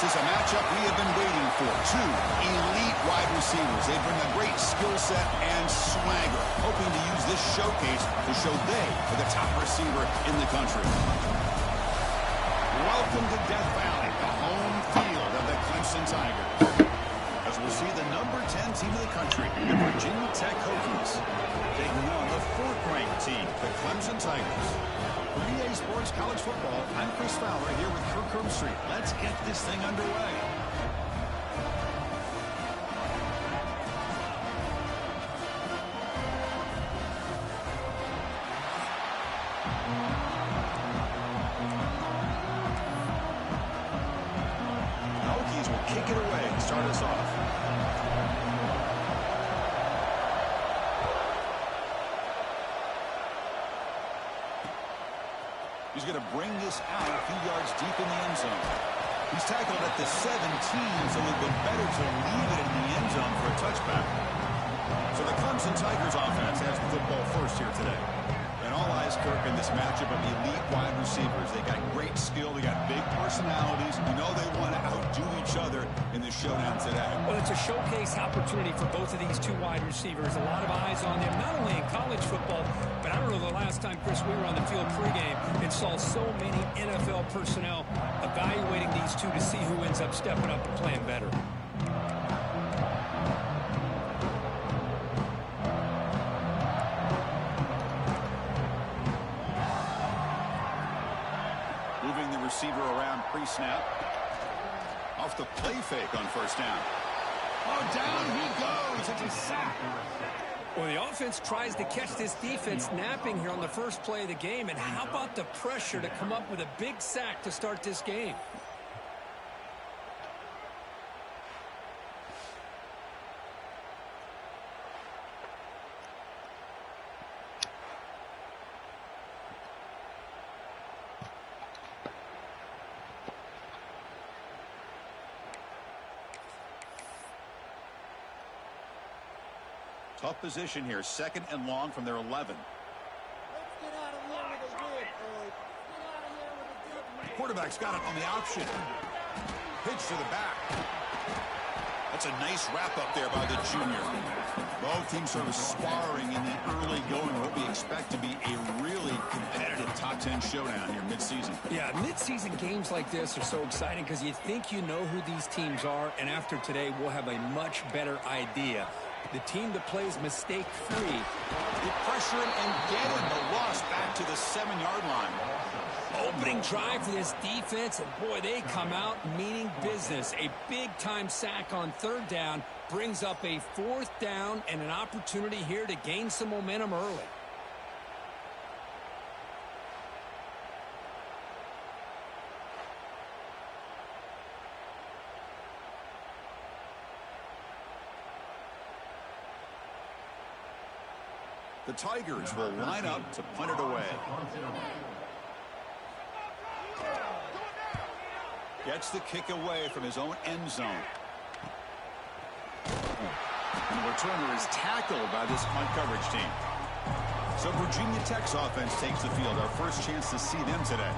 This is a matchup we have been waiting for. Two elite wide receivers. They bring a great skill set and swagger, hoping to use this showcase to show they are the top receiver in the country. Welcome to Death Valley, the home field of the Clemson Tigers. As we'll see the number 10 team in the country, the Virginia Tech Hokies, taking on the 4th-ranked team, the Clemson Tigers. For EA Sports College Football, I'm Chris Fowler here with Kirk Street. Let's get this thing underway. Hokies will kick it away and start us off. He's going to bring this out a few yards deep in the end zone. He's tackled at the 17, so it would be better to leave it in the end zone for a touchback. So the Clemson Tigers offense has the football first here today. And all eyes, Kirk, in this matchup of elite wide receivers. They got great skill. They got big personalities. You know they want to outdo each other in the showdown today. Well, it's a showcase opportunity for both of these two wide receivers. A lot of eyes on them, not only in college football, but I don't know the last time, Chris, we were on the field pregame and saw so many NFL personnel evaluating these two to see who ends up stepping up and playing better. Moving the receiver around pre-snap. Off the play fake on first down. Oh, down he goes. It's a sack. Well, the offense tries to catch this defense napping here on the first play of the game. And how about the pressure to come up with a big sack to start this game? Tough position here. 2nd and long from their 11. Quarterback's got it on the option. Pitch to the back. That's a nice wrap up there by the junior. Both teams sort of sparring in the early going. What we expect to be a really competitive top 10 showdown here midseason. Yeah, midseason games like this are so exciting because you think you know who these teams are, and after today we'll have a much better idea. The team that plays mistake-free. Get pressure and get him. The loss back to the 7-yard line. Opening drive for this defense, and boy, they come out meaning business. A big-time sack on 3rd down brings up a 4th down and an opportunity here to gain some momentum early. The Tigers will line up to punt it away. Gets the kick away from his own end zone. And the returner is tackled by this punt coverage team. So Virginia Tech's offense takes the field. Our first chance to see them today.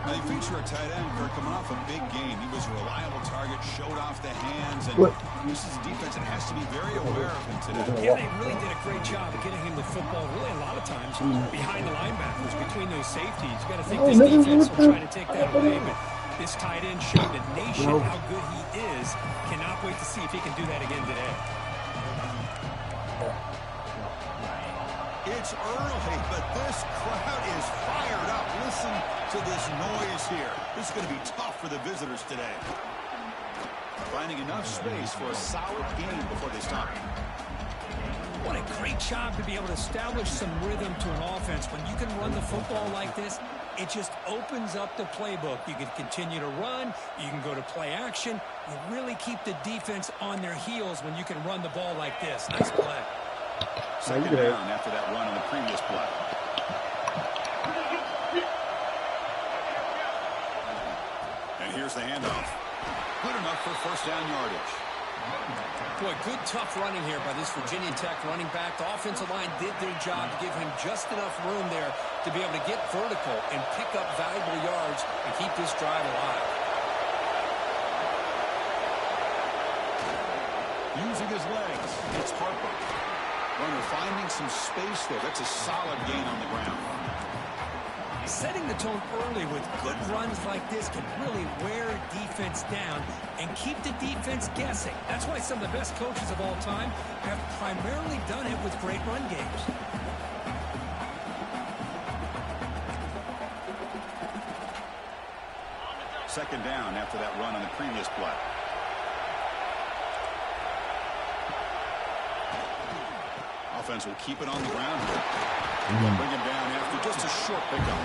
Now they feature a tight end, Kirk, coming off a big game. He was a reliable target, showed off the hands, and this is a defense that has to be very aware of him today. Yeah, they really did a great job of getting him the football, really a lot of times behind the linebackers, between those safeties. You got to think this defense will try to take that away, but this tight end showed the nation how good he is. Cannot wait to see if he can do that again today. It's early, but this crowd is fired up. Listen to this noise here. This is going to be tough for the visitors today. Finding enough space for a solid game before they stop. What a great job to be able to establish some rhythm to an offense. When you can run the football like this, it just opens up the playbook. You can continue to run. You can go to play action. You really keep the defense on their heels when you can run the ball like this. Nice play. 2nd down after that run on the previous play. And here's the handoff. Good enough for 1st down yardage. Boy, good tough running here by this Virginia Tech running back. The offensive line did their job to give him just enough room there to be able to get vertical and pick up valuable yards and keep this drive alive. Using his legs, it's Harper. Runner finding some space there. That's a solid gain on the ground. Setting the tone early with good runs like this can really wear defense down and keep the defense guessing. That's why some of the best coaches of all time have primarily done it with great run games. Second down after that run on the previous play. Offense will keep it on the ground here. They'll bring him down after just a short pickup.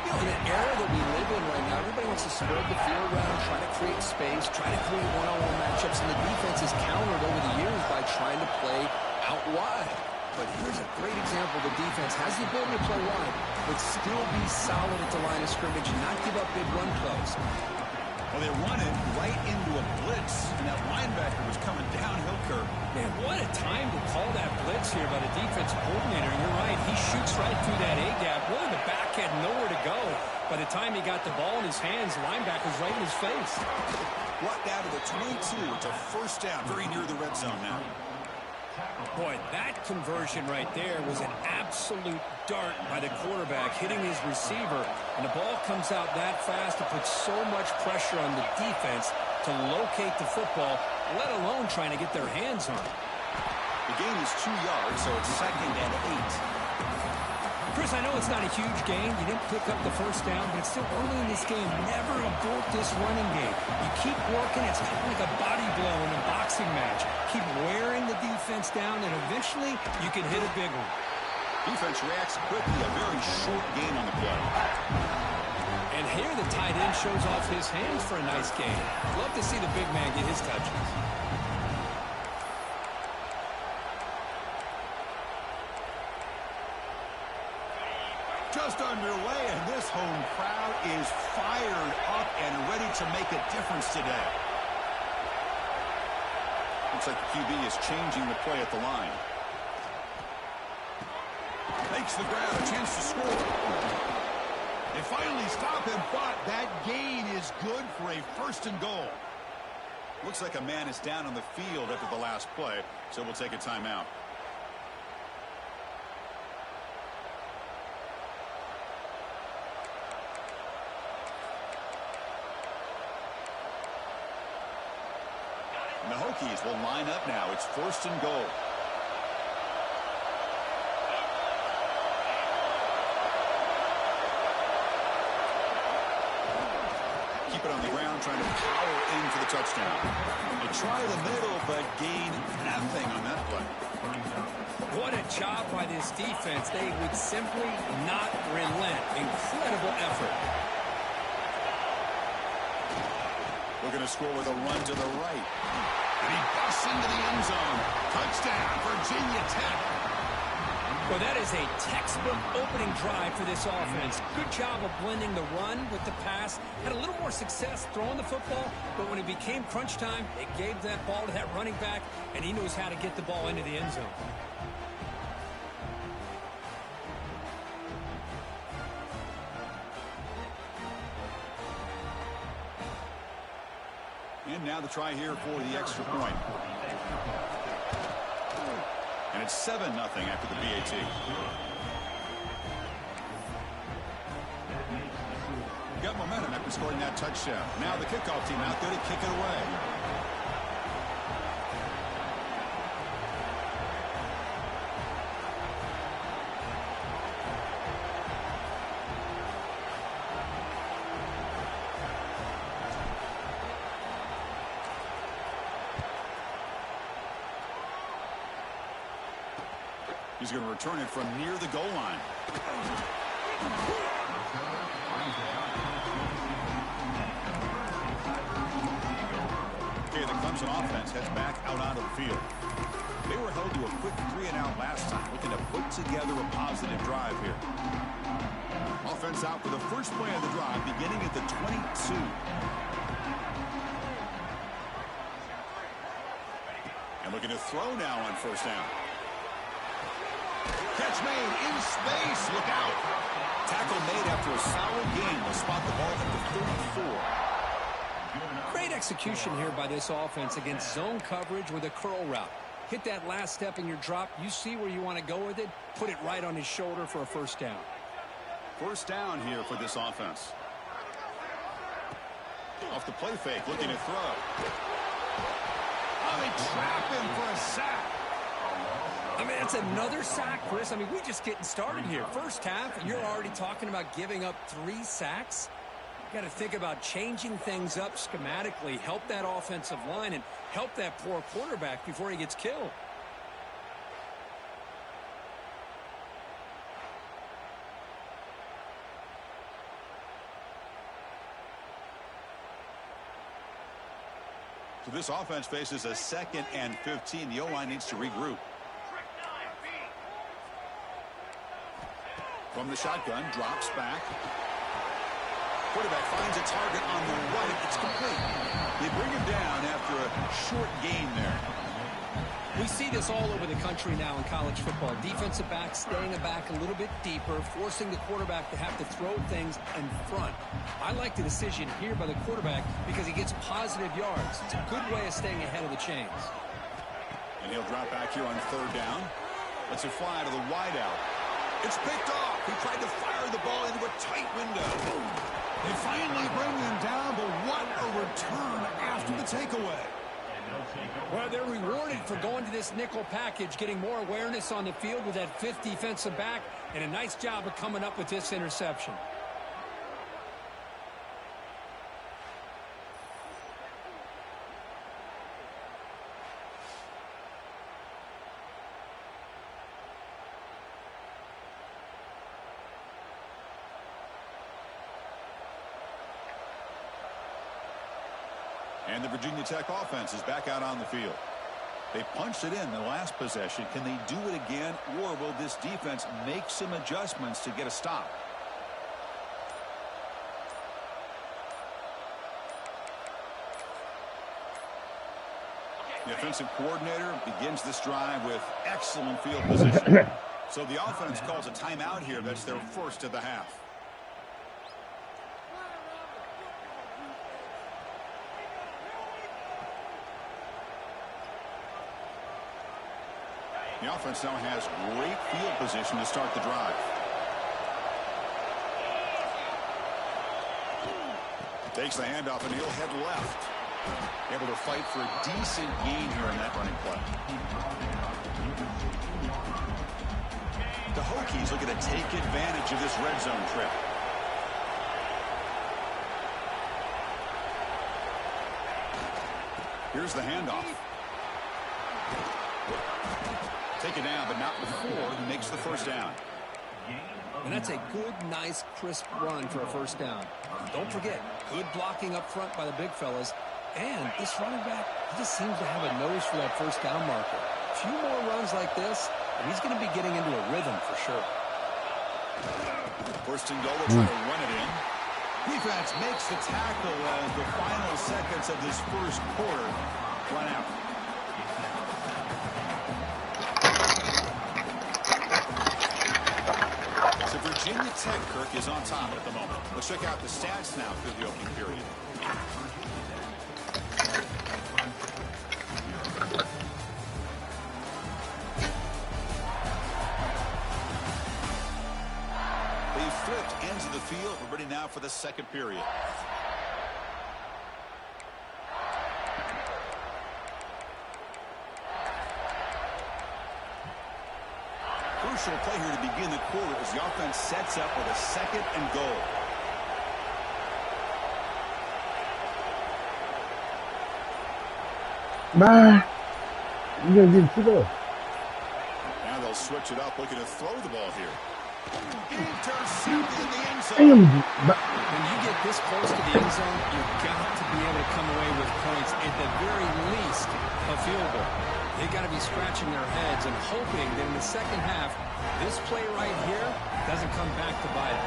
You know, in an era that we live in right now, everybody wants to spread the field around, try to create space, try to create one-on-one matchups, and the defense has countered over the years by trying to play out wide. But here's a great example. The defense has the ability to play wide, but still be solid at the line of scrimmage and not give up big run plays. Well, they run it right into a blitz, and that linebacker was coming downhill, Kirk. Man, what a time to call that blitz here by the defensive coordinator. You're right. He shoots right through that A-gap. Really, the back had nowhere to go. By the time he got the ball in his hands, the linebacker's right in his face. Brought down to the 22. It's a first down, very near the red zone now. Boy, that conversion right there was an absolute dart by the quarterback hitting his receiver, and the ball comes out that fast to put so much pressure on the defense to locate the football, let alone trying to get their hands on it. The gain is 2 yards, so it's 2nd and 8. Chris, I know it's not a huge gain. You didn't pick up the first down, but it's still early in this game. Never abort this running game. You keep working. It's kind of like a body blow in a boxing match. Keep wearing the defense down, and eventually you can hit a big one. Defense reacts quickly. A very short gain on the play. And here the tight end shows off his hands for a nice gain. Love to see the big man get his touches. Just underway, and this home crowd is fired up and ready to make a difference today. Looks like the QB is changing the play at the line. Makes the grab, a chance to score. They finally stop him, but that gain is good for a 1st and goal. Looks like a man is down on the field after the last play, so we'll take a timeout. And the Hokies will line up now. It's 1st and goal. Keep it on the ground, trying to power in for the touchdown. They try the middle, but gain nothing on that play. What a job by this defense. They would simply not relent. Incredible effort. We're going to score with a run to the right. And he busts into the end zone. Touchdown, Virginia Tech. Well, that is a textbook opening drive for this offense. Good job of blending the run with the pass. Had a little more success throwing the football, but when it became crunch time, they gave that ball to that running back, and he knows how to get the ball into the end zone. And now the try here for the extra point. And it's 7-0 after the PAT. Got momentum after scoring that touchdown. Now the kickoff team out there to kick it away. He's going to return it from near the goal line. Okay, the Clemson offense heads back out onto the field. They were held to a quick 3-and-out last time, looking to put together a positive drive here. Offense out for the first play of the drive, beginning at the 22. And looking to throw now on 1st down. Catch made in space. Look out. Tackle made after a solid gain. Will spot the ball at the 34. Great execution here by this offense against zone coverage with a curl route. Hit that last step in your drop. You see where you want to go with it. Put it right on his shoulder for a first down. First down here for this offense. Off the play fake, looking to throw. Oh, they trap him for a sack. I mean, it's another sack, Chris. I mean, we're just getting started here. First half, and you're already talking about giving up 3 sacks. You got to think about changing things up schematically, help that offensive line, and help that poor quarterback before he gets killed. So this offense faces a 2nd and 15. The O-line needs to regroup. From the shotgun, drops back. Quarterback finds a target on the right. It's complete. They bring him down after a short gain there. We see this all over the country now in college football. Defensive backs staying back a little bit deeper, forcing the quarterback to have to throw things in front. I like the decision here by the quarterback because he gets positive yards. It's a good way of staying ahead of the chains. And he'll drop back here on 3rd down. Let's it fly to the wideout. It's picked off. He tried to fire the ball into a tight window. They finally bring him down, but what a return after the takeaway. Well, they're rewarded for going to this nickel package, getting more awareness on the field with that 5th defensive back, and a nice job of coming up with this interception. And the Virginia Tech offense is back out on the field. They punched it in the last possession. Can they do it again, or will this defense make some adjustments to get a stop? The offensive coordinator begins this drive with excellent field position. So the offense calls a timeout here. That's their first of the half. The offense now has great field position to start the drive. Takes the handoff and he'll head left. Able to fight for a decent gain here in that running play. The Hokies looking to take advantage of this red zone trip. Here's the handoff. Take it down, but not before he makes the first down. And that's a good, nice, crisp run for a first down. Don't forget, good blocking up front by the big fellas. And this running back, he just seems to have a nose for that first down marker. A few more runs like this, and he's going to be getting into a rhythm for sure. First and goal, they'll try to run it in. Defense makes the tackle as the final seconds of this first quarter run out. So Virginia Tech, Kirk, is on top at the moment. Let's check out the stats now through the opening period. They flipped ends of the field. We're ready now for the second period. Crucial play here to begin the quarter as the offense sets up with a second and goal. Bye. You're gonna get too low. Now they'll switch it up, looking to throw the ball here. Intercepted in the end zone. Damn. When you get this close to the end zone, you've got to be able to come away with points, at the very least, a field goal. They've got to be scratching their heads and hoping that in the second half, this play right here doesn't come back to bite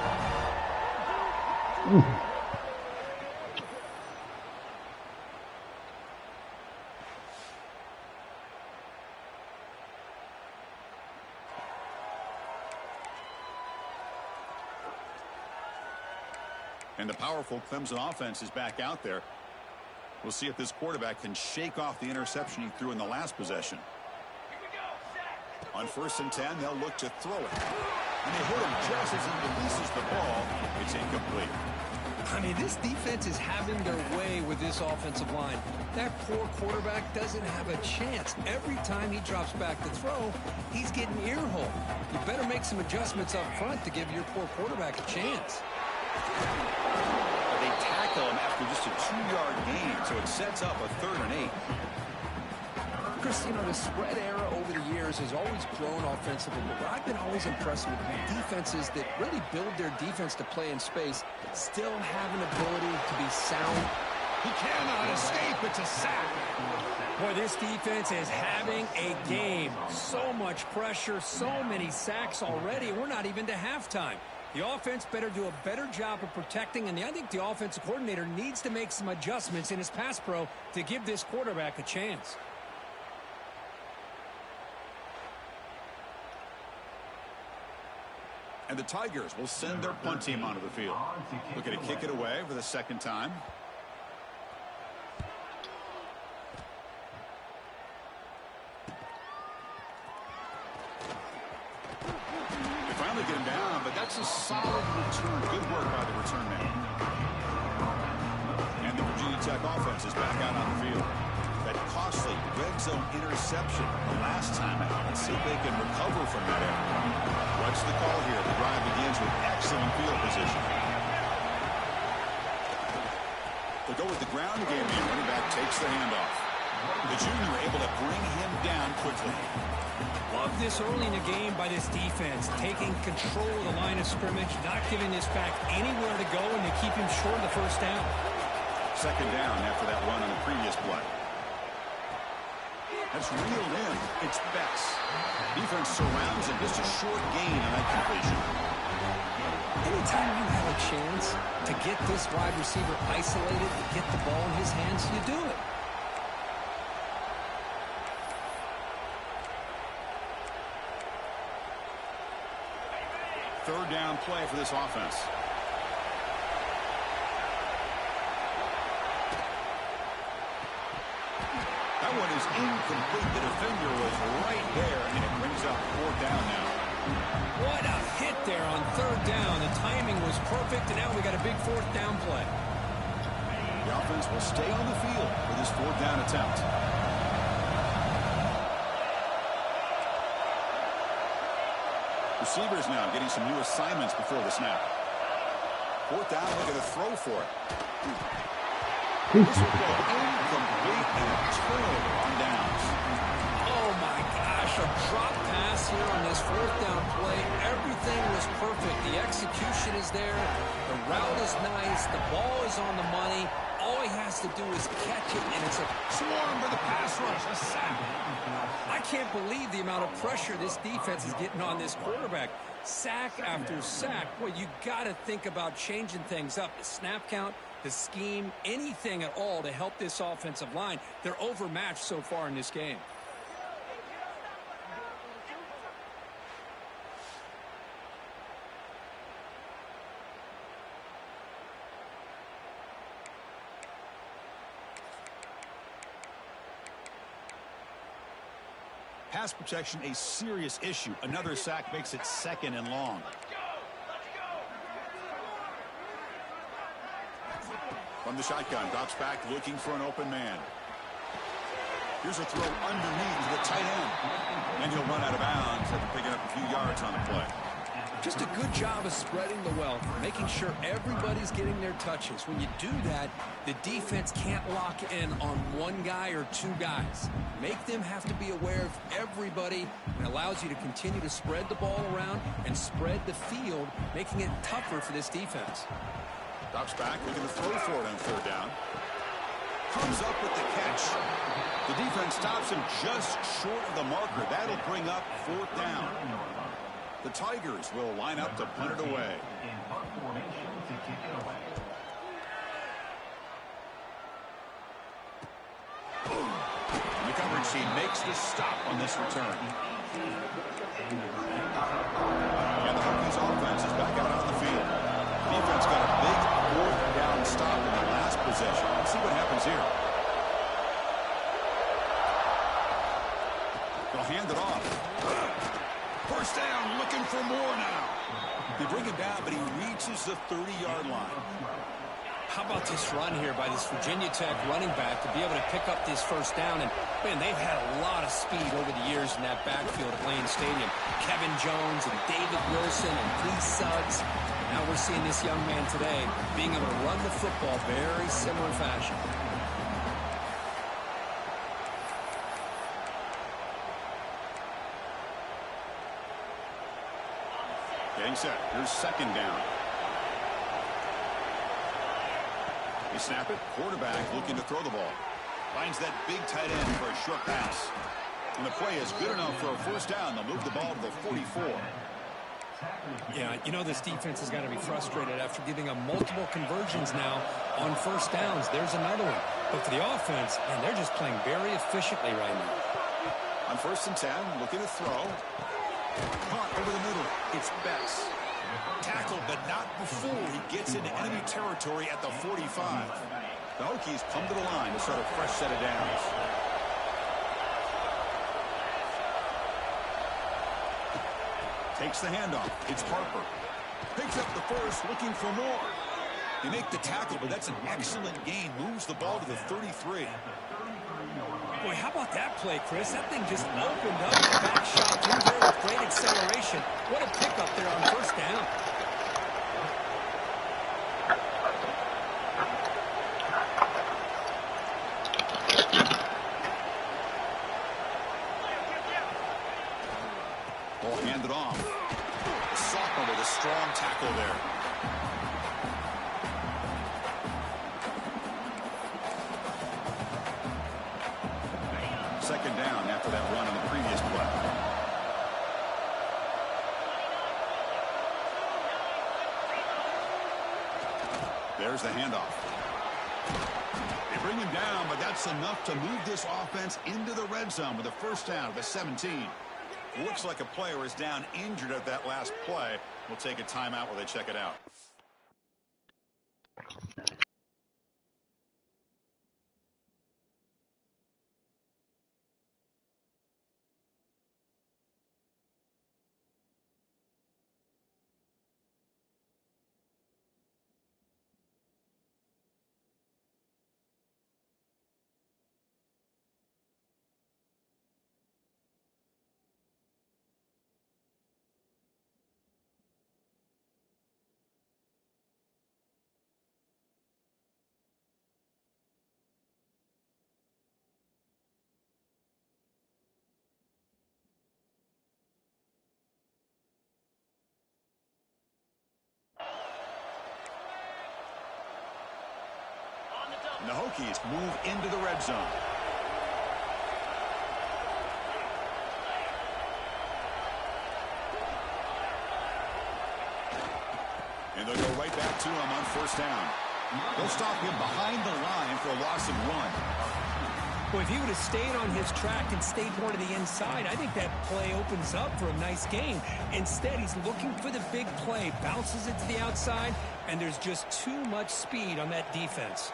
them. And the powerful Clemson offense is back out there. We'll see if this quarterback can shake off the interception he threw in the last possession. On 1st and 10, they'll look to throw it. And they hit him just as he releases the ball. It's incomplete. I mean, this defense is having their way with this offensive line. That poor quarterback doesn't have a chance. Every time he drops back to throw, he's getting earholed. You better make some adjustments up front to give your poor quarterback a chance. They tackle him after just a 2-yard gain, so it sets up a 3rd and 8. Chris, you know, the spread era over the years has always grown offensively, but I've been always impressed with defenses that really build their defense to play in space, but still have an ability to be sound. He cannot escape. It's a sack. Boy, this defense is having a game. So much pressure, so many sacks already. We're not even to halftime. The offense better do a better job of protecting, and I think the offensive coordinator needs to make some adjustments in his pass pro to give this quarterback a chance. And the Tigers will send their punt team onto the field. Looking to kick it away for the 2nd time. They finally get him down, but that's a solid return. Good work by the return man. And the Virginia Tech offense is back out on the field. That costly red zone interception last time out. Let's see if they can recover from that error. What's the call here? The drive begins with excellent field position. They go with the ground game here. Running back takes the handoff. The junior able to bring him down quickly. Love this early in the game by this defense, taking control of the line of scrimmage, not giving this back anywhere to go, and to keep him short of the 1st down. 2nd down after that run on the previous play. That's reeled in. It's Betts. Defense surrounds him. Just a short gain on that completion. Anytime you have a chance to get this wide receiver isolated and get the ball in his hands, you do it. Third down play for this offense. That one is incomplete. The defender was right there, and it brings up 4th down now. What a hit there on 3rd down. The timing was perfect, and now we got a big 4th down play. The offense will stay on the field for this 4th down attempt. Receivers now getting some new assignments before the snap. 4th down, looking to throw for it. This will go incomplete and a turnover on downs. Oh, my gosh, a drop pass here on this 4th down play. Everything was perfect. The execution is there. The route is nice. The ball is on the money. All he has to do is catch it, and it's a Swarm for the pass rush, a sack. I can't believe the amount of pressure this defense is getting on this quarterback. Sack after sack. Boy, you got to think about changing things up. The snap count, the scheme, anything at all to help this offensive line. They're overmatched so far in this game. Pass protection, a serious issue. Another sack makes it 2nd and long. From the shotgun, drops back looking for an open man. Here's a throw underneath to the tight end. And he'll run out of bounds after picking up a few yards on the play. just a good job of spreading the wealth, making sure everybody's getting their touches. When you do that, the defense can't lock in on one guy or two guys. Make them have to be aware of everybody, and allows you to continue to spread the ball around and spread the field, making it tougher for this defense. Drops back, looking to throw for it on third down. Comes up with the catch. The defense stops him just short of the marker. That'll bring up fourth down. The Tigers will line up to punt it away. The coverage team makes the stop on this return. And the Hokies offense is back out on the field. Defense got a big fourth down stop in the last possession. Let's see what happens here. hand it off. First down, looking for more now. They bring him down, but he reaches the 30-yard line. How about this run here by this Virginia Tech running back to be able to pick up this first down? And, man, they've had a lot of speed over the years in that backfield at Lane Stadium. Kevin Jones and David Wilson and Lee Suggs. Now we're seeing this young man today being able to run the football very similar fashion. Getting set. Here's second down. They snap it. Quarterback looking to throw the ball. Finds that big tight end for a short pass. And the play is good enough for a first down. They'll move the ball to the 44. Yeah, you know this defense has got to be frustrated after giving them multiple conversions now on first downs. There's another one. But for the offense, man, they're just playing very efficiently right now. On 1st and 10, looking to throw. Caught over the middle. It's Betts. Tackled, but not before he gets into enemy territory at the 45. The Hokies come to the line to start a fresh set of downs. Takes the handoff. It's Harper. Picks up the first, looking for more. They make the tackle, but that's an excellent gain. Moves the ball to the 33. Boy, how about that play, Chris? That thing just opened up the back shot through there with great acceleration. What a pickup there on first down. Ball handed off. The sophomore with a strong tackle there. Second down after that run on the previous play. There's the handoff. They bring him down, but that's enough to move this offense into the red zone with a first down at the 17. Looks like a player is down injured at that last play. We'll take a timeout while they check it out. And the Hokies move into the red zone. And they'll go right back to him on first down. They'll stop him behind the line for a loss of 1. Boy, if he would have stayed on his track and stayed more to the inside, I think that play opens up for a nice gain. Instead, he's looking for the big play, bounces it to the outside, and there's just too much speed on that defense.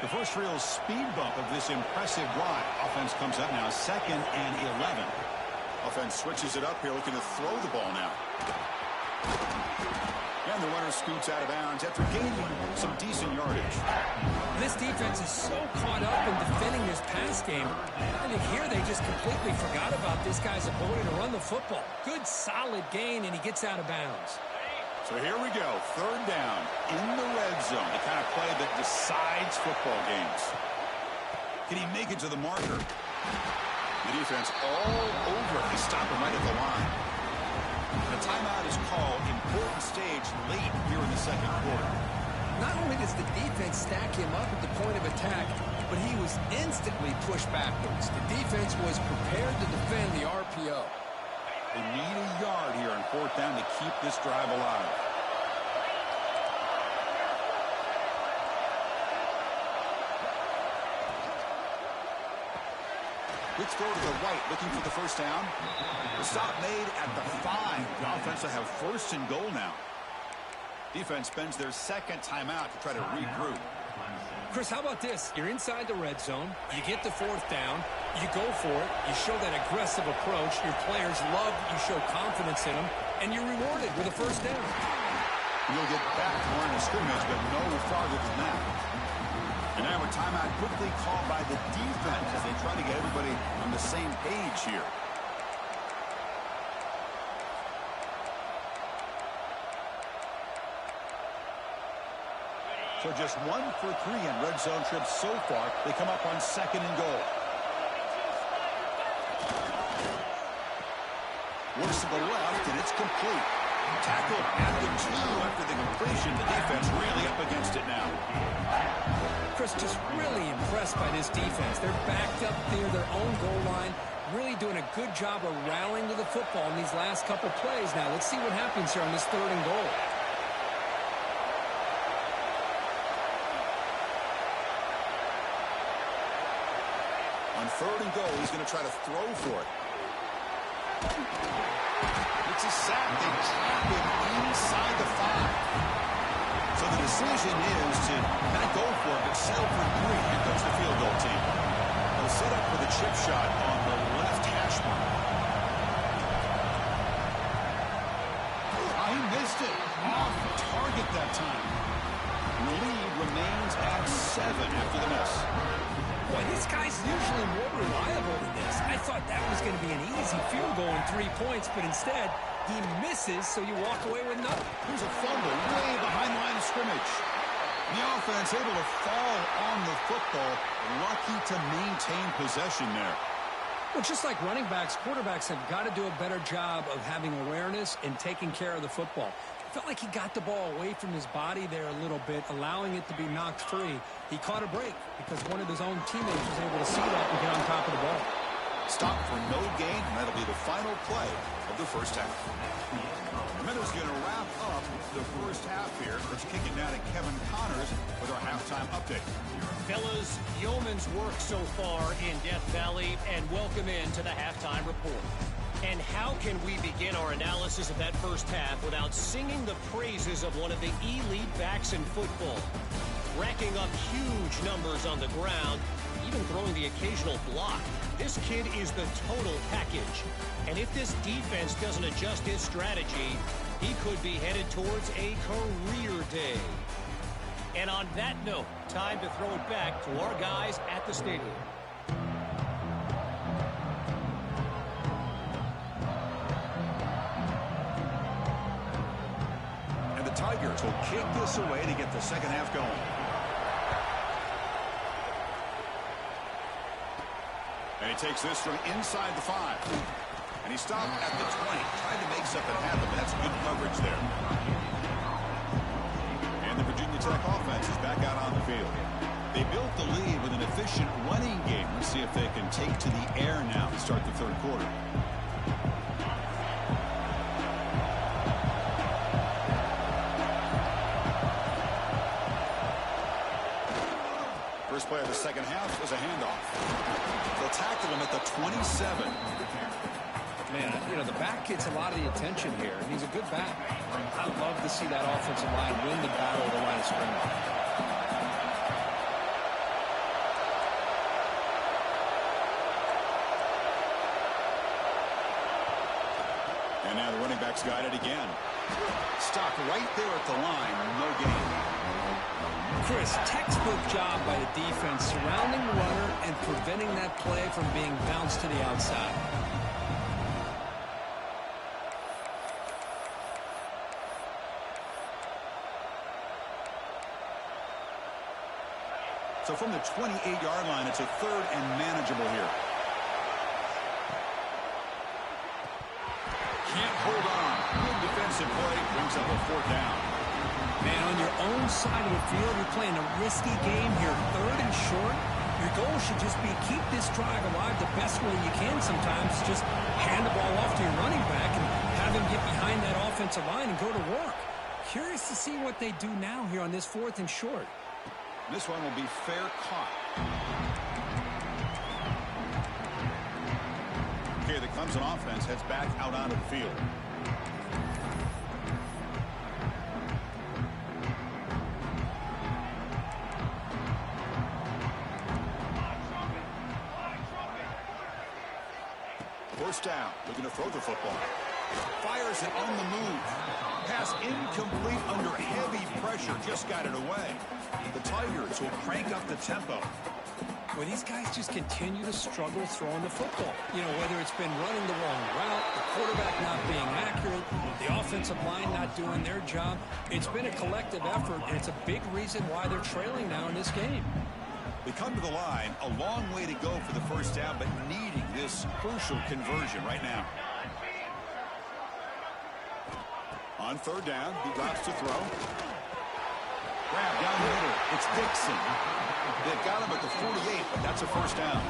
The first real speed bump of this impressive drive. Offense comes up now, 2nd and 11. Offense switches it up here, looking to throw the ball now. And the runner scoots out of bounds after gaining some decent yardage. This defense is so caught up in defending this pass game. I think here they just completely forgot about this guy's ability to run the football. Good, solid gain, and he gets out of bounds. So here we go, 3rd down in the red zone, the kind of play that decides football games. Can he make it to the marker? The defense all over it. They stop him right at the line. The timeout is called. Important stage late here in the 2nd quarter. Not only does the defense stack him up at the point of attack, but he was instantly pushed backwards. The defense was prepared to defend the RPO. They need a yard here on 4th down to keep this drive alive. Quick throw to the right, looking for the first down. The stop made at the 5. The offense will have 1st and goal now. Defense spends their 2nd timeout to try to regroup. Chris, how about this? You're inside the red zone. You get the fourth down. You go for it. You show that aggressive approach. Your players love you show confidence in them. And you're rewarded with a first down. You'll get back to the line of scrimmage, but no farther than that. And now a timeout quickly called by the defense as they try to get everybody on the same page here. So just 1 for 3 in red zone trips so far. They come up on 2nd and goal. Works to the left, and it's complete. Tackled at the 2 after the completion. The defense really up against it now. Chris, just really impressed by this defense. They're backed up near their own goal line, really doing a good job of rallying to the football in these last couple plays. Now, let's see what happens here on this 3rd and goal. On 3rd and goal, he's going to try to throw for it. It's a sack. They trap him inside the 5. So the decision is to not go for it, but settle for 3. Here comes the field goal team. They'll set up for the chip shot on the left hash mark. He missed it. Off target that time. And the lead remains at 7 after the miss. Boy, this guy's usually more reliable than this. I thought that was going to be an easy field goal and 3 points, but instead, he misses, so you walk away with nothing. Here's a fumble way behind the line of scrimmage. The offense able to fall on the football, lucky to maintain possession there. Well, just like running backs, quarterbacks have got to do a better job of having awareness and taking care of the football. Felt like he got the ball away from his body there a little bit, allowing it to be knocked free. He caught a break because one of his own teammates was able to see that and get on top of the ball. Stop for no gain, and that'll be the final play of the first half. And that is going to wrap up the first half here. Let's kick it down to Kevin Connors with our halftime update. Fellas, yeoman's work so far in Death Valley, and welcome into the halftime report. And how can we begin our analysis of that first half without singing the praises of one of the elite backs in football? Racking up huge numbers on the ground, even throwing the occasional block. This kid is the total package. And if this defense doesn't adjust his strategy, he could be headed towards a career day. And on that note, time to throw it back to our guys at the stadium. And the Tigers will kick this away to get the second half going. And he takes this from inside the 5. And he stopped at the 20. Tried to make something happen, but that's good coverage there. And the Virginia Tech offense is back out on the field. They built the lead with an efficient running game. Let's see if they can take to the air now to start the 3rd quarter. First play of the second half was a handoff. They'll tackle him at the 27. Man, you know, the back gets a lot of the attention here, and he's a good back. I love to see that offensive line win the battle of the line of scrimmage. And now the running back's got it again. Stopped right there at the line, no gain. Chris, textbook job by the defense surrounding the runner and preventing that play from being bounced to the outside. So from the 28-yard line, it's a 3rd and manageable here. Can't hold on. Good defensive play. Brings up a 4th down. Man, on your own side of the field, you're playing a risky game here. 3rd and short. Your goal should just be keep this drive alive the best way you can sometimes. Just hand the ball off to your running back and have him get behind that offensive line and go to work. Curious to see what they do now here on this 4th and short. This one will be fair caught. Okay, the Clemson offense heads back out onto the field. first down. Looking to throw the football. Fires it on the move. Pass incomplete under heavy pressure. Just got it away. The Tigers will crank up the tempo. Well, these guys just continue to struggle throwing the football. You know, whether it's been running the wrong route, the quarterback not being accurate, the offensive line not doing their job. It's been a collective effort, and it's a big reason why they're trailing now in this game. They come to the line, a long way to go for the first down, but needing this crucial conversion right now. On third down, he drops to throw. Grab down the middle. It's Dixon. They've got him at the 48, but that's a first down.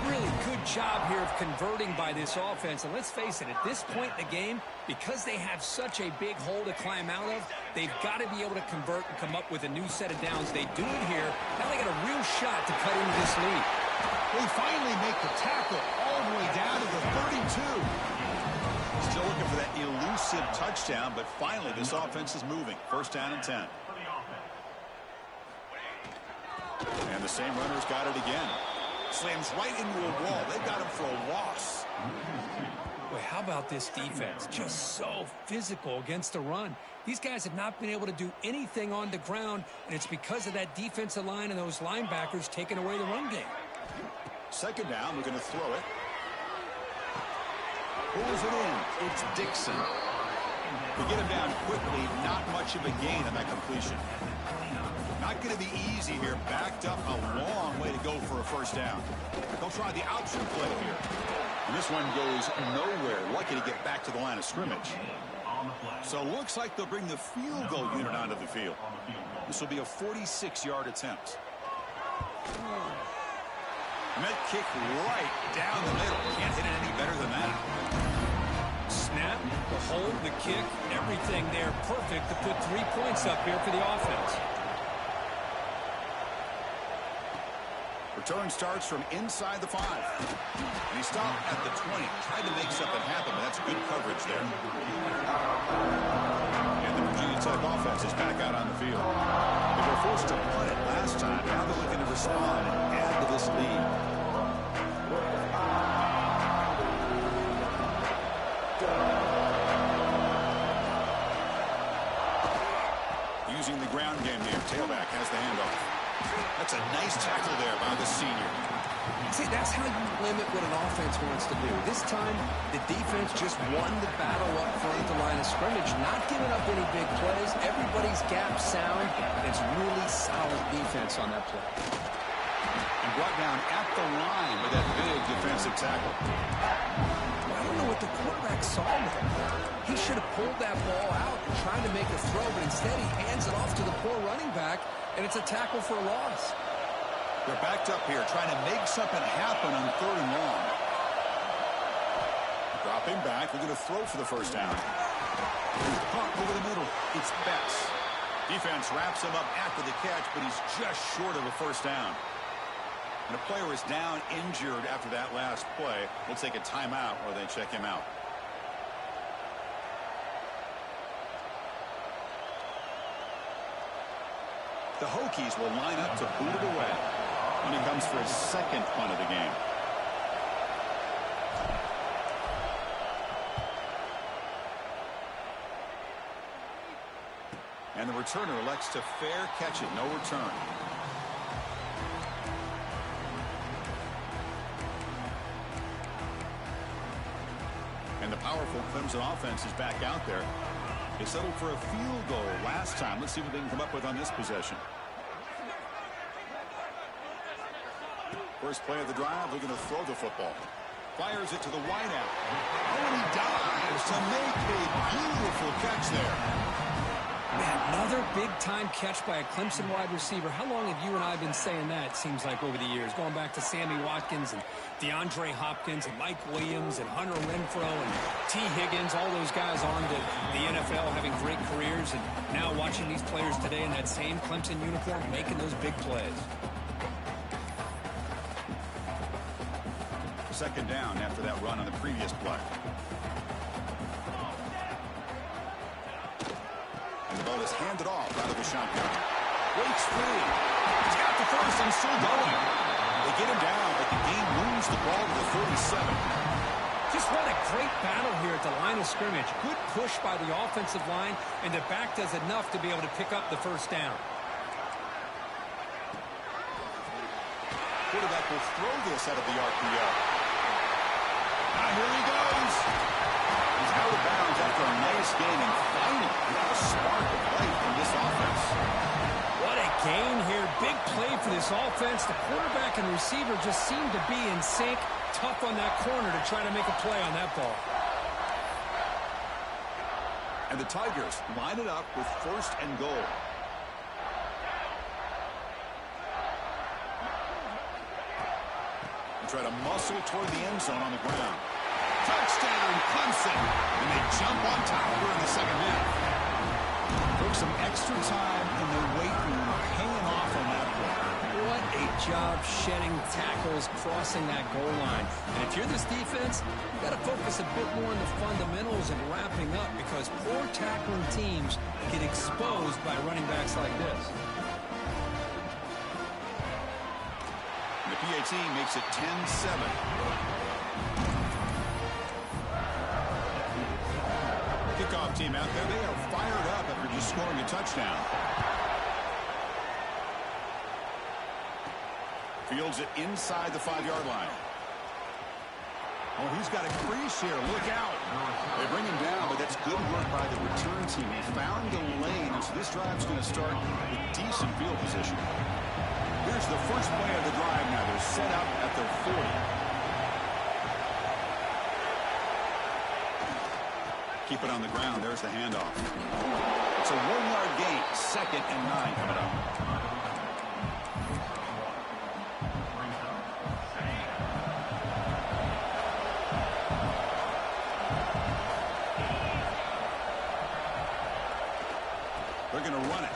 Really good job here of converting by this offense. And let's face it, at this point in the game, because they have such a big hole to climb out of, they've got to be able to convert and come up with a new set of downs. They do it here. Now they got a real shot to cut into this lead. They finally make the tackle all the way down to the 32. Still looking for that elusive touchdown, but finally this offense is moving. First down and 10. And the same runner's got it again. Slams right into a wall. They've got him for a loss. Boy, how about this defense? Just so physical against the run. These guys have not been able to do anything on the ground, and it's because of that defensive line and those linebackers taking away the run game. Second down, we're going to throw it. Pulls it in. It's Dixon. To get him down quickly, not much of a gain on that completion. Not going to be easy here. Backed up a long way to go for a first down. They'll try the option play here. And this one goes nowhere. Lucky to get back to the line of scrimmage. So it looks like they'll bring the field goal unit onto the field. This will be a 46-yard attempt. Met kick right down the middle. Can't hit it any better than that. Snap, the hold, the kick, everything there perfect to put 3 points up here for the offense. Return starts from inside the 5. And he stopped at the 20. Tried to make something happen, but that's good coverage there. And the Virginia Tech offense is back out on the field. They were forced to punt it last time. Now they're looking to respond and add to this lead. Using the ground game here. Tailback has the handoff. That's a nice tackle there by the senior. See, that's how you limit what an offense wants to do. This time, the defense just won the battle up front at the line of scrimmage, not giving up any big plays. Everybody's gap sound, and it's really solid defense on that play. And brought down at the line with that big defensive tackle. I don't know what the quarterback saw there. He should have pulled that ball out and tried to make a throw, but instead he hands it off to the poor running back, and it's a tackle for a loss. They're backed up here, trying to make something happen on third and long. Dropping back, we're going to throw for the first down. Pump over the middle. It's Betts. Defense wraps him up after the catch, but he's just short of a first down. And a player is down injured after that last play. We'll take a timeout while they check him out. The Hokies will line up to boot it away when he comes for his second punt of the game. And the returner elects to fair catch it. No return. And the powerful Clemson offense is back out there. They settled for a field goal last time. Let's see what they can come up with on this possession. First play of the drive, they're going to throw the football. Fires it to the wideout. Oh, and he dives to make a beautiful catch there. Man, another big-time catch by a Clemson wide receiver. How long have you and I been saying that, it seems like, over the years? Going back to Sammy Watkins and DeAndre Hopkins and Mike Williams and Hunter Renfrow and T. Higgins, all those guys on to the NFL having great careers, and now watching these players today in that same Clemson uniform making those big plays. Second down after that run on the previous play. And the ball is handed off out of the shotgun. Waits free. He's got the first and still going. They get him down, but the game moves the ball to the 47. Just what a great battle here at the line of scrimmage. Good push by the offensive line, and the back does enough to be able to pick up the first down. Quarterback will throw this out of the RPO. Now here he goes. He's out of bounds after a nice gain, and finally a spark of life from this offense. What a gain here. Big play for this offense. The quarterback and receiver just seem to be in sync. Tough on that corner to try to make a play on that ball. And the Tigers line it up with 1st and goal. They try to muscle toward the end zone on the ground. Touchdown, Clemson! And they jump on top here in the second half. Took some extra time in the weight room, hanging off on that play. What a job shedding tackles crossing that goal line. And if you're this defense, you've got to focus a bit more on the fundamentals and wrapping up, because poor tackling teams get exposed by running backs like this. The PAT makes it 10-7. Kickoff team out there, they are fired up after just scoring a touchdown. Fields it inside the 5-yard line. Oh, he's got a crease here. Look out. They bring him down, but that's good work by the return team. He found the lane, and so this drive's going to start with decent field position. Here's the first play of the drive now. They're set up at their 40. Keep it on the ground. There's the handoff. It's a 1-yard gain. 2nd and 9 coming up. They're going to run it.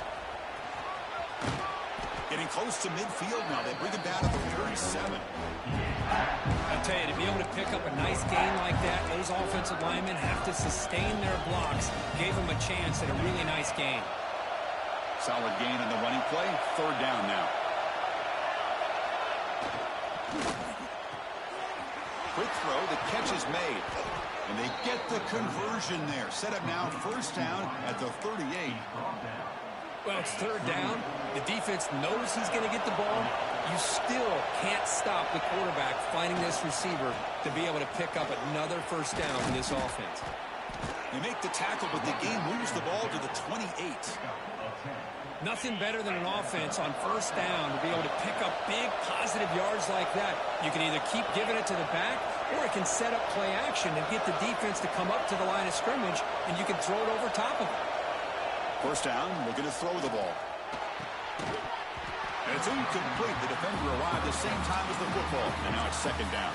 Getting close to midfield now. They bring it down to the 37. I tell you, to be able to pick up a nice gain like that, those offensive linemen have to sustain their blocks. Gave them a chance at a really nice gain. Solid gain on the running play. 3rd down now. Quick throw. The catch is made. And they get the conversion there. Set up now 1st down at the 38. Well, it's 3rd down. The defense knows he's going to get the ball. You still can't stop the quarterback finding this receiver to be able to pick up another 1st down in this offense. They make the tackle, but the game moves the ball to the 28. Nothing better than an offense on 1st down to be able to pick up big positive yards like that. You can either keep giving it to the back, or it can set up play action and get the defense to come up to the line of scrimmage, and you can throw it over top of it. 1st down, they're going to throw the ball. And it's incomplete. The defender arrived at the same time as the football. And now it's 2nd down.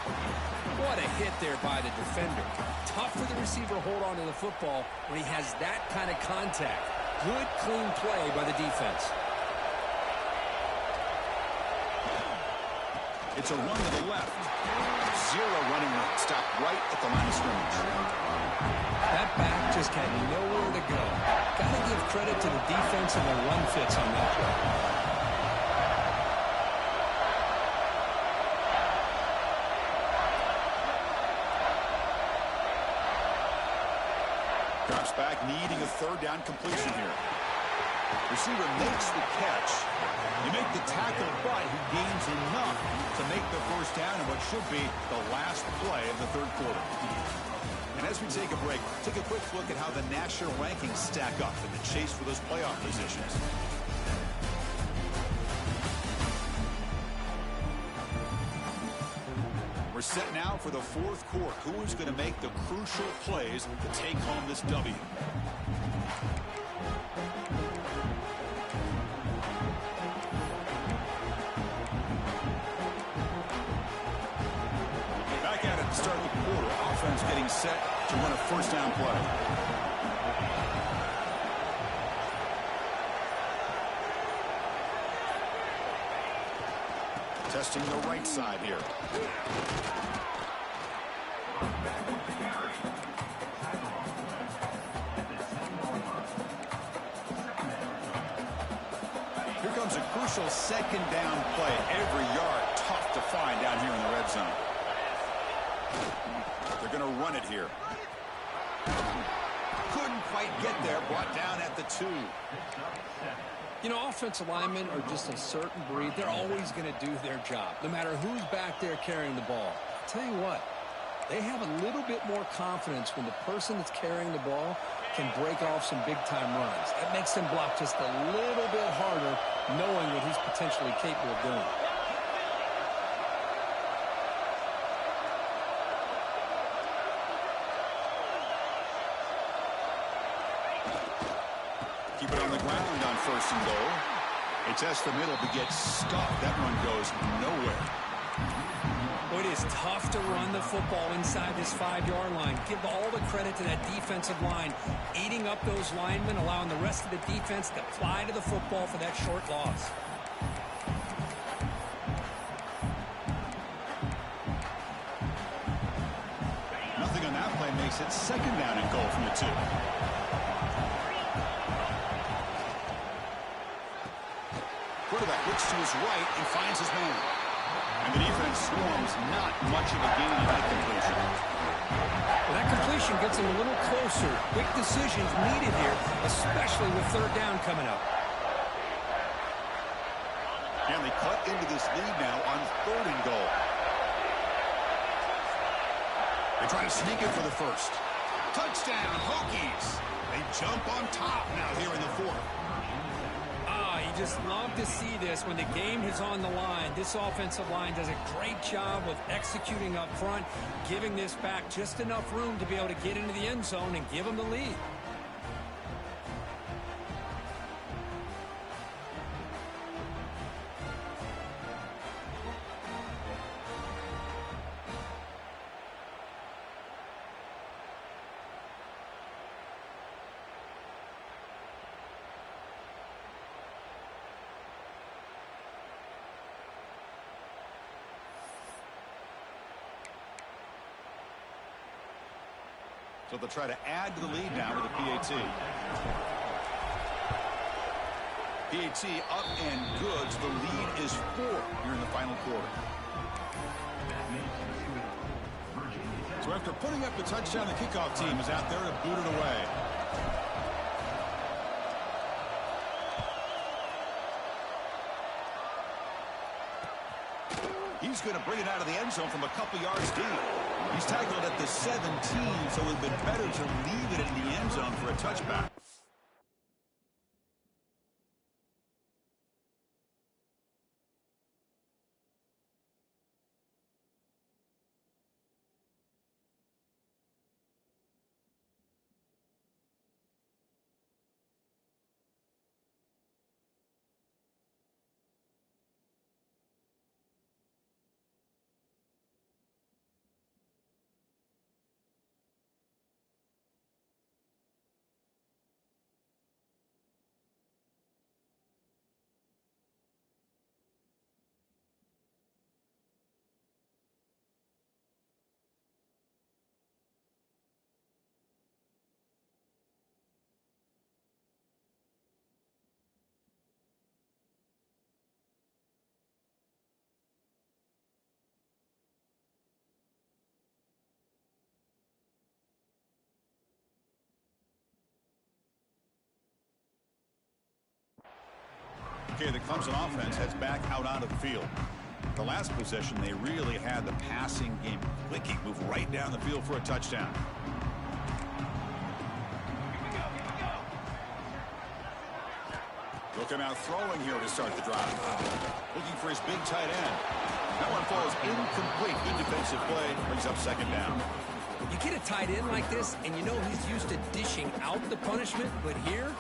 What a hit there by the defender. Tough for the receiver to hold on to the football when he has that kind of contact. Good, clean play by the defense. It's a run to the left. 0 running room. Stopped right at the line of scrimmage. That back just had nowhere to go. Got to give credit to the defense and the run fits on that play. Drops back, needing a 3rd down completion here. Receiver makes the catch. You make the tackle, but he gains enough to make the 1st down in what should be the last play of the 3rd quarter. And as we take a break, take a quick look at how the national rankings stack up in the chase for those playoff positions. We're set now for the 4th quarter. Who is going to make the crucial plays to take home this W? Back at it to start the quarter. Offense getting set to run a 1st down play. Testing the right side here. Here comes a crucial 2nd down play. Every yard tough to find down here in the red zone. They're going to run it here. Couldn't quite get there. Brought down at the 2. You know, offensive linemen are just a certain breed. They're always going to do their job, no matter who's back there carrying the ball. I'll tell you what, they have a little bit more confidence when the person that's carrying the ball can break off some big-time runs. That makes him block just a little bit harder, knowing what he's potentially capable of doing. Keep it on the ground on 1st and goal. They test the middle, but gets stuck. That one goes nowhere. Well, it is tough to run the football inside this 5-yard line. Give all the credit to that defensive line, eating up those linemen, allowing the rest of the defense to fly to the football for that short loss. Nothing on that play makes it 2nd down and goal from the 2. Quarterback looks to his right and finds his man. And the defense swarms. Not much of a gain on that completion. Well, that completion gets him a little closer. Quick decisions needed here, especially with 3rd down coming up. And they cut into this lead now on 3rd and goal. They try to sneak it for the 1st. Touchdown, Hokies. They jump on top now here in the 4th. You just love to see this when the game is on the line. This offensive line does a great job of executing up front, giving this back just enough room to be able to get into the end zone and give them the lead. So they'll try to add to the lead now with a PAT. PAT up and good. So the lead is 4 here in the final quarter. So after putting up the touchdown, the kickoff team is out there to boot it away. He's going to bring it out of the end zone from a couple yards deep. He's tackled at the 17, so it would have been better to leave it in the end zone for a touchback. Okay, the Clemson offense heads back out onto the field. The last possession, they really had the passing game clicking, move right down the field for a touchdown. They'll come out throwing here to start the drive. Looking for his big tight end. That one falls incomplete. Good defensive play. Brings up 2nd down. You get a tight end like this, and you know he's used to dishing out the punishment, but here,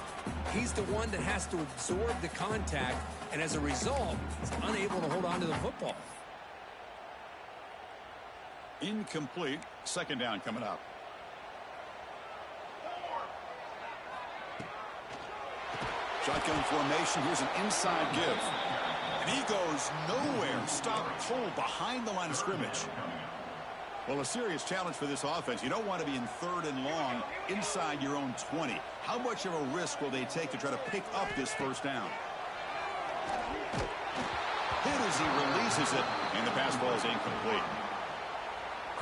he's the one that has to absorb the contact, and as a result, he's unable to hold on to the football. Incomplete. 2nd down coming up. Shotgun formation. Here's an inside give. And he goes nowhere. Stop pull behind the line of scrimmage. Well, a serious challenge for this offense. You don't want to be in 3rd and long inside your own 20. How much of a risk will they take to try to pick up this 1st down? Hit as he releases it, and the pass ball is incomplete.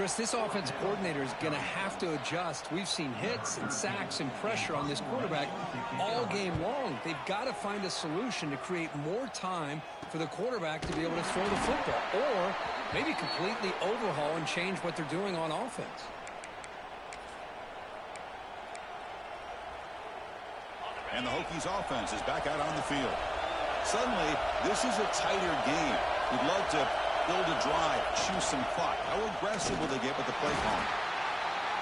Chris, this offensive coordinator is going to have to adjust. We've seen hits and sacks and pressure on this quarterback all game long. They've got to find a solution to create more time for the quarterback to be able to throw the football, or maybe completely overhaul and change what they're doing on offense. And the Hokies offense is back out on the field. Suddenly, this is a tighter game. We'd love to build a drive, choose some clock. How aggressive will they get with the play call?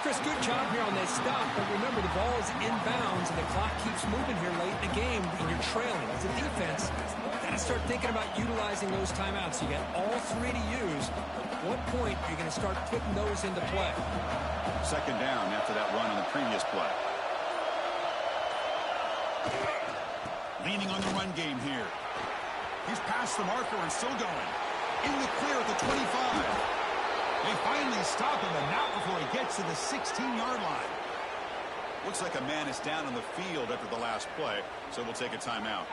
Chris, good job here on that stop, but remember the ball is inbounds and the clock keeps moving here late in the game and you're trailing. As a defense, got to start thinking about utilizing those timeouts. You got all three to use. At what point are you going to start putting those into play? Second down after that run on the previous play. Leaning on the run game here. He's past the marker and still going. In the clear at the 25. They finally stop him, and not before he gets to the 16-yard line. Looks like a man is down on the field after the last play, so we'll take a timeout.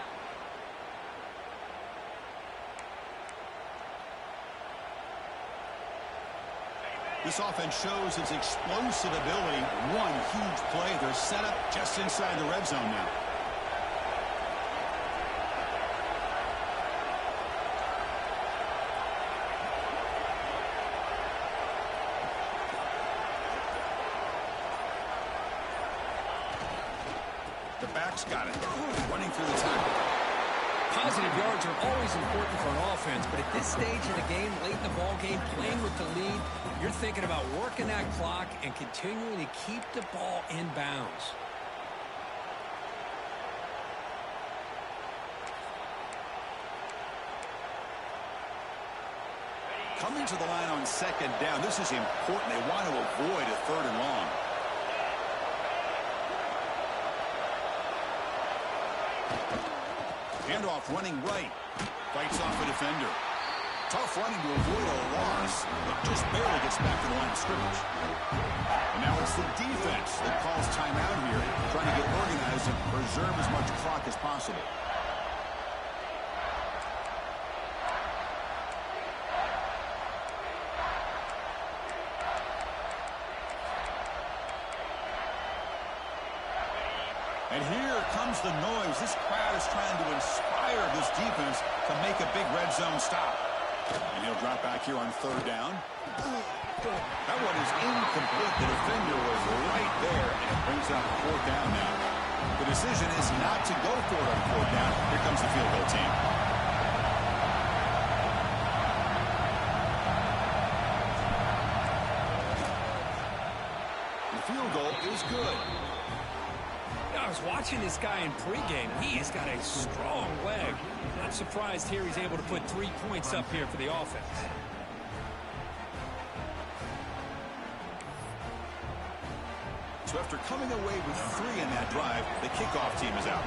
This offense shows its explosive ability. One huge play. They're set up just inside the red zone now. The back's got it. Running through the tackle. Positive yards are always important for an offense, but at this stage of the game, late in the ball game, playing with the lead, you're thinking about working that clock and continuing to keep the ball in bounds. Coming to the line on second down. This is important. They want to avoid a third and long. Handoff running right. Fights off a defender. Tough running to avoid a loss, but just barely gets back to the line of scrimmage. And now it's the defense that calls timeout here, trying to get organized and preserve as much clock as possible. And here comes the noise. This crowd is trying to inspire this defense to make a big red zone stop. And he'll drop back here on third down. That one is incomplete. The defender was right there, and it brings up fourth down now. The decision is not to go for it on fourth down. Here comes the field goal team. The field goal is good. I was watching this guy in pregame. He has got a strong leg. Not surprised here he's able to put 3 points up here for the offense. So after coming away with 3 in that drive, the kickoff team is out.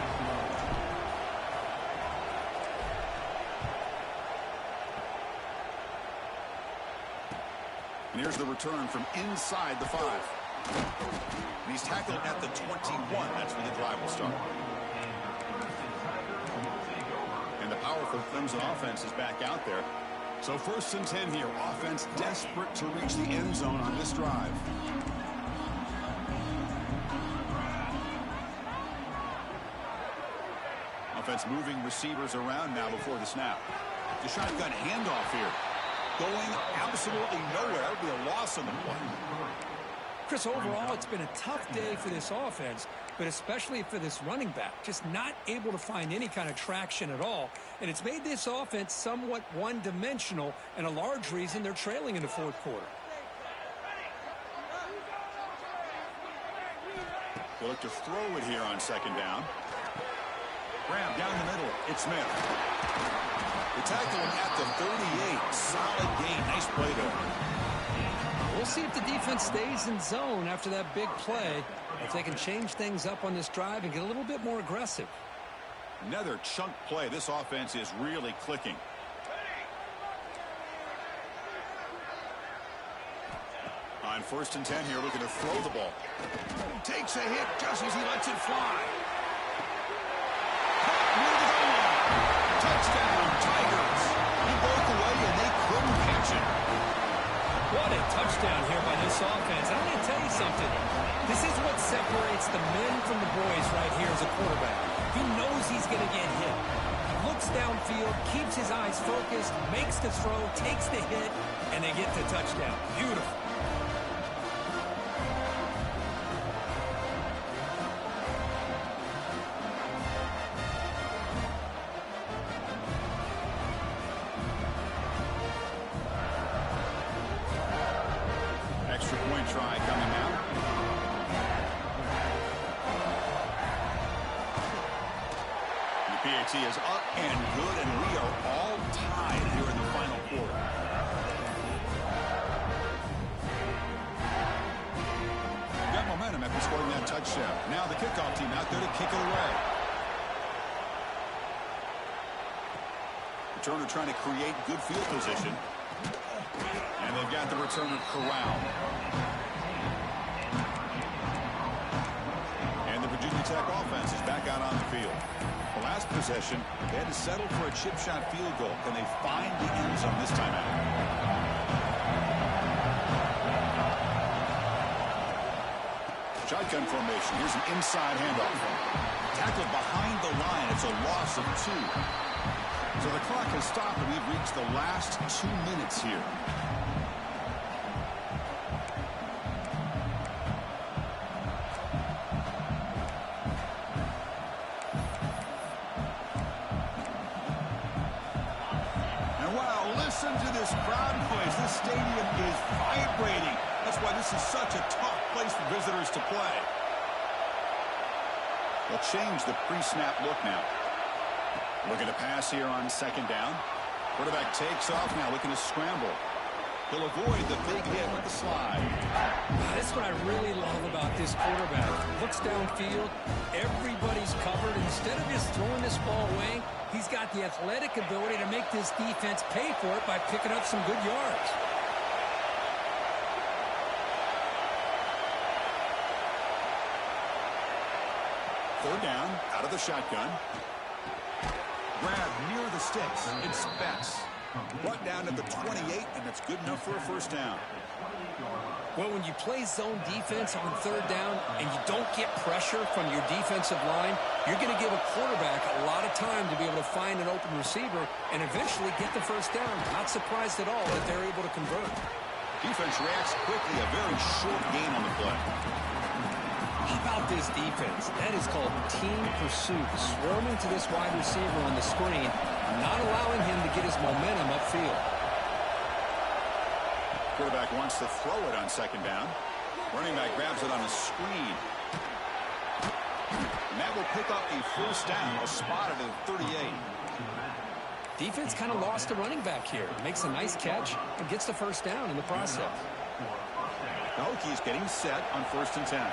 And here's the return from inside the 5. And he's tackled at the 21. That's where the drive will start. And the powerful Clemson offense is back out there. So 1st and 10 here. Offense desperate to reach the end zone on this drive. Offense moving receivers around now before the snap. The shotgun handoff here. Going absolutely nowhere. That would be a loss on the play. Chris, overall, it's been a tough day for this offense, but especially for this running back. Just not able to find any kind of traction at all. And it's made this offense somewhat one-dimensional, and a large reason they're trailing in the fourth quarter. They'll look to throw it here on second down. Graham down the middle. It's Smith. They tackle him at the 38. Solid gain. Nice play there. We'll see if the defense stays in zone after that big play, if they can change things up on this drive and get a little bit more aggressive. Another chunk play. This offense is really clicking. On 1st and 10 here, looking to throw the ball. Takes a hit just as he lets it fly. Near the goal line. Touchdown, Tigers. He broke away and they couldn't catch it. What a touchdown touchdown here by this offense. I'm going to tell you something. This is what separates the men from the boys right here as a quarterback. He knows he's going to get hit. Looks downfield, keeps his eyes focused, makes the throw, takes the hit, and they get the touchdown. Beautiful. Extra point try coming now. The PAT is up and good, and we are all tied here in the final quarter. Got momentum after scoring that touchdown. Now the kickoff team out there to kick it away. Returner trying to create good field position. And they've got the returner corralled. And the Virginia Tech offense is back out on the field. The last possession, they had to settle for a chip shot field goal. Can they find the end zone this time out? Shotgun formation. Here's an inside handoff. Tackled behind the line. It's a loss of 2. So the clock has stopped, and we've reached the last 2 minutes here. And wow, listen to this crowd noise. This stadium is vibrating. That's why this is such a tough place for visitors to play. They'll change the pre-snap look now. Looking to pass here on second down. Quarterback takes off now, looking to scramble. He'll avoid the big hit with the slide. That's what I really love about this quarterback. Looks downfield, everybody's covered. Instead of just throwing this ball away, he's got the athletic ability to make this defense pay for it by picking up some good yards. Third down, out of the shotgun. Grab near the sticks. It's Betts. Brought down at the 28, and that's good enough for a first down. Well, when you play zone defense on third down and you don't get pressure from your defensive line, you're going to give a quarterback a lot of time to be able to find an open receiver and eventually get the first down. Not surprised at all that they're able to convert. Defense reacts quickly. A very short gain on the play. How about this defense? That is called team pursuit. Swarming to this wide receiver on the screen, not allowing him to get his momentum upfield. Quarterback wants to throw it on second down. Running back grabs it on a screen. And that will pick up a first down. Spotted at 38. Defense kind of lost a running back here. Makes a nice catch and gets the first down in the process. The Hokies getting set on 1st and 10.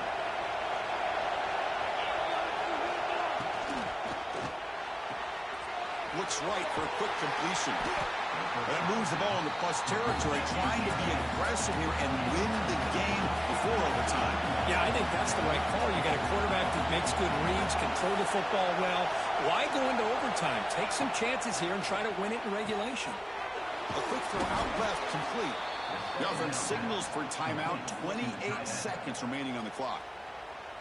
Looks right for a quick completion. That moves the ball into plus territory, trying to be aggressive here and win the game before overtime. Yeah, I think that's the right call. You got a quarterback that makes good reads, can throw the football well. Why go into overtime? Take some chances here and try to win it in regulation. A quick throw out left, complete. The offense signals for timeout. 28 seconds remaining on the clock.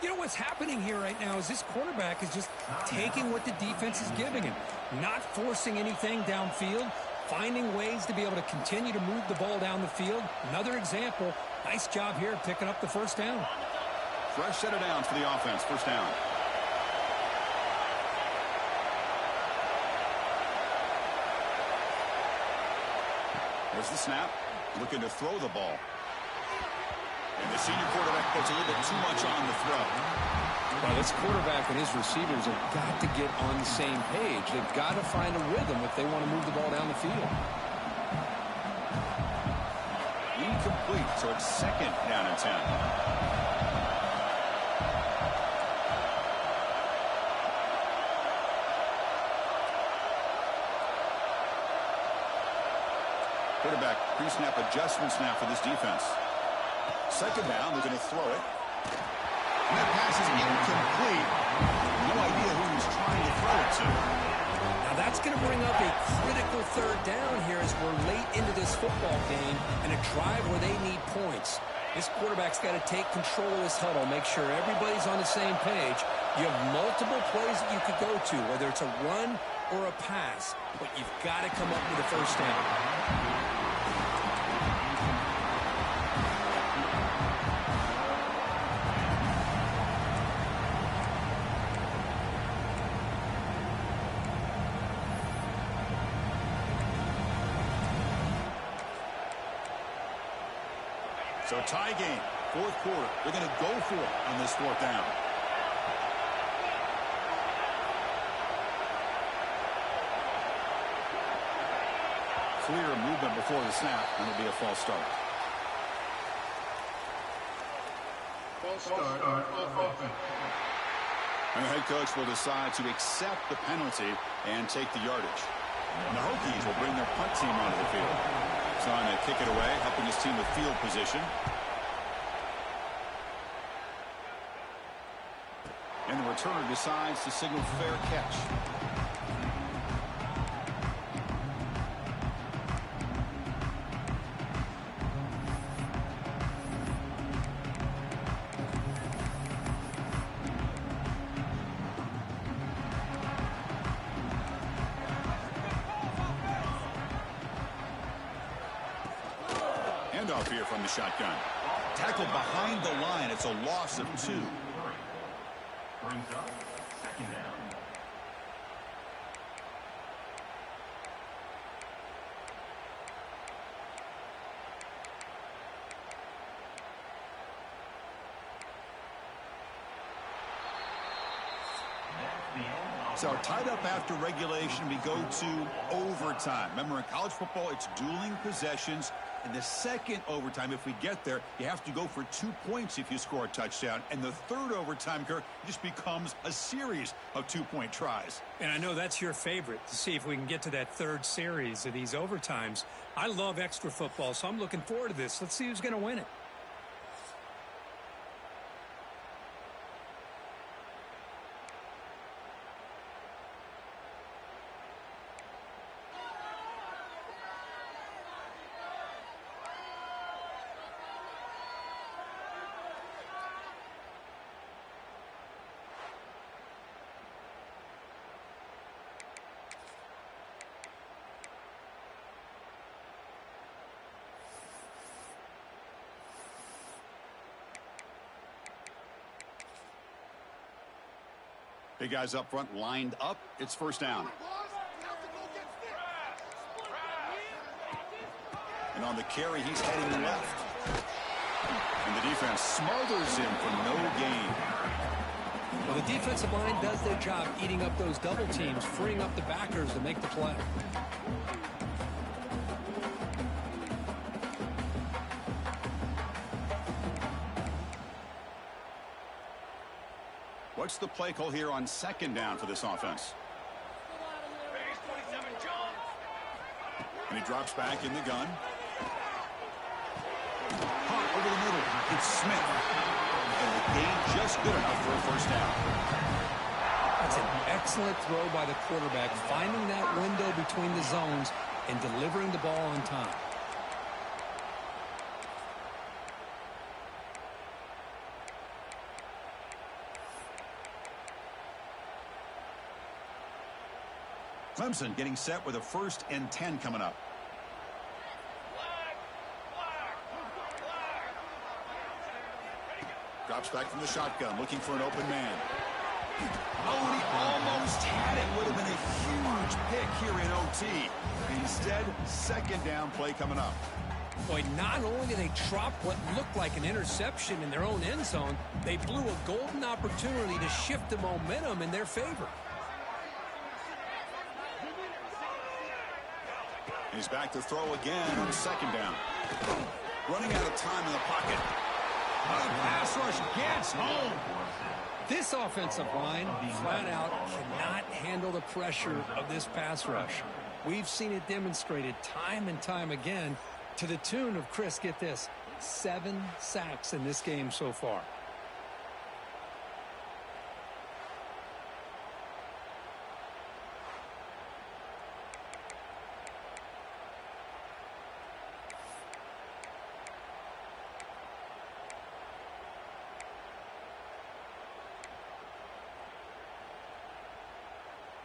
You know what's happening here right now is this quarterback is just taking what the defense is giving him, not forcing anything downfield, finding ways to be able to continue to move the ball down the field. Another example, nice job here picking up the first down. Fresh set of downs for the offense, first down. There's the snap, looking to throw the ball. And the senior quarterback puts a little bit too much on the throw. Well, this quarterback and his receivers have got to get on the same page. They've got to find a rhythm if they want to move the ball down the field. Incomplete, so it's second down and 10. Quarterback pre-snap adjustments now for this defense. Second down, they're going to throw it. And that pass is incomplete. No idea who he's trying to throw it to. Now that That's going to bring up a critical third down here as we're late into this football game and a drive where they need points. This quarterback's got to take control of this huddle, make sure everybody's on the same page. You have multiple plays that you could go to, whether it's a run or a pass, but you've got to come up with a first down. So tie game, fourth quarter. They're going to go for it on this fourth down. Clear movement before the snap, and it'll be a false start. False start on offense. And the head coach will decide to accept the penalty and take the yardage. And the Hokies will bring their punt team onto the field. Trying to kick it away, helping his team with field position. And the returner decides to signal fair catch. Handoff here from the shotgun. Tackled behind the line. It's a loss of 2. Brings up second down. So tied up after regulation, we go to overtime. Remember, in college football, it's dueling possessions. In the second overtime, if we get there, you have to go for 2 points if you score a touchdown. And the third overtime, Kirk, just becomes a series of 2-point tries. And I know that's your favorite, to see if we can get to that third series of these overtimes. I love extra football, so I'm looking forward to this. Let's see who's going to win it. Big guys up front lined up. It's first down. And on the carry, he's heading left. And the defense smothers him for no gain. Well, the defensive line does their job eating up those double teams, freeing up the backers to make the play. What's the play call here on second down for this offense? And he drops back in the gun. Hot over the middle. It's Smith. And the gain just good enough for a first down. That's an excellent throw by the quarterback, finding that window between the zones and delivering the ball on time. Clemson getting set with a 1st and 10 coming up. Drops back from the shotgun, looking for an open man. Oh, and he almost had it. Would have been a huge pick here in OT. Instead, second down play coming up. Boy, not only did they drop what looked like an interception in their own end zone, they blew a golden opportunity to shift the momentum in their favor. He's back to throw again on second down. Running out of time in the pocket. The pass rush gets home. This offensive line, flat out, cannot handle the pressure of this pass rush. We've seen it demonstrated time and time again to the tune of, Chris, get this, 7 sacks in this game so far.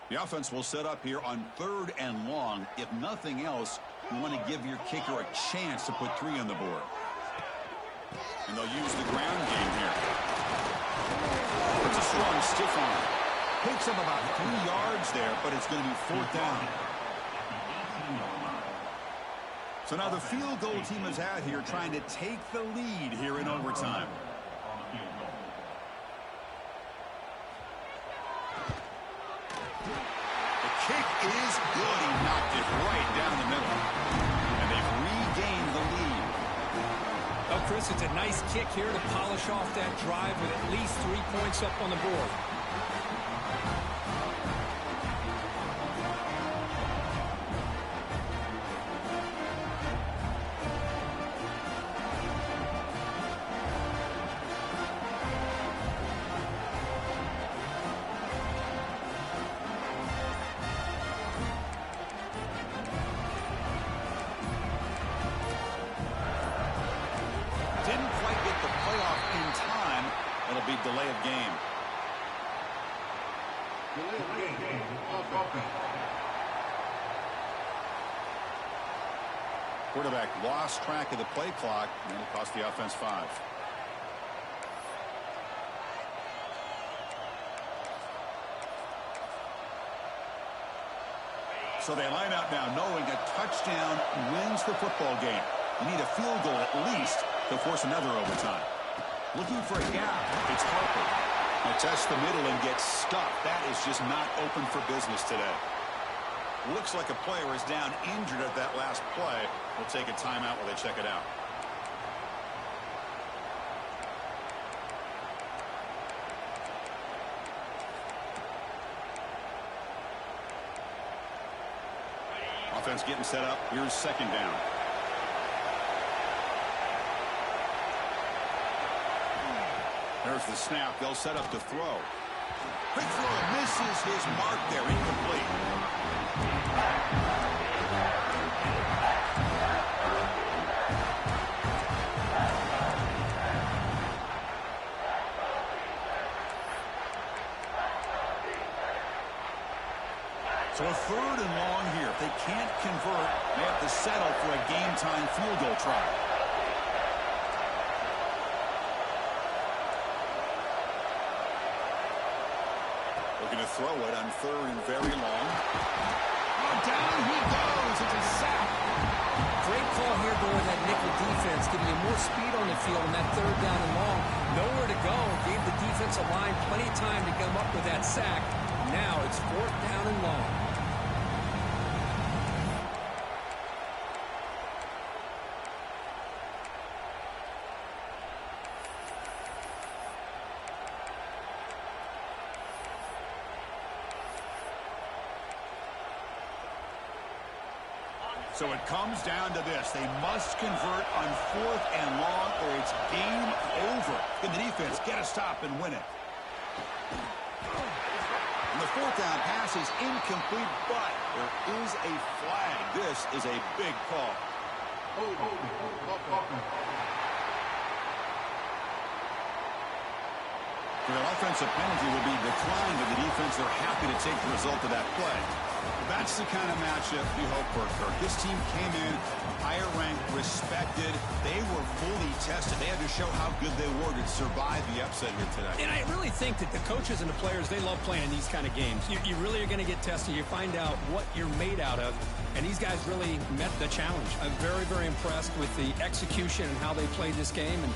The offense will set up here on 3rd and long. If nothing else, you want to give your kicker a chance to put 3 on the board. And they'll use the ground game here. It's a strong stiff arm. Picks up about 3 yards there, but it's going to be 4th down. So now the field goal team is out here trying to take the lead here in overtime. The kick is good. He knocked it right down the middle. And they've regained the lead. Well, Chris, it's a nice kick here to polish off that drive with at least 3 points up on the board. Delay of game. Quarterback lost track of the play clock, and it cost the offense 5. So they line up now knowing a touchdown wins the football game. You need a field goal at least to force another overtime. Looking for a gap. It's Harper. Now test the middle and gets stuck. That is just not open for business today. Looks like a player is down injured at that last play. We'll take a timeout while they check it out. Offense getting set up. Here's 2nd down. There's the snap. They'll set up to throw. Quick throw. Misses his mark there. Incomplete. So a 3rd and long here. If they can't convert, they have to settle for a game-time field goal try. Going to throw it on 3rd and very long. Oh, down he goes. It's a sack. Great call here during that nickel defense, giving you more speed on the field on that 3rd down and long. Nowhere to go. Gave the defensive line plenty of time to come up with that sack. Now it's 4th down and long. So it comes down to this. They must convert on 4th and long or it's game over. Can the defense get a stop and win it? And the 4th down pass is incomplete, but there is a flag. This is a big call. The offensive penalty will be declined to the defense. They're happy to take the result of that play. That's the kind of matchup you hope for, Kirk. This team came in higher ranked, respected. They were fully tested. They had to show how good they were to survive the upset here today. And I really think that the coaches and the players, they love playing in these kind of games. You really are going to get tested. You find out what you're made out of. And these guys really met the challenge. I'm very, very impressed with the execution and how they played this game. And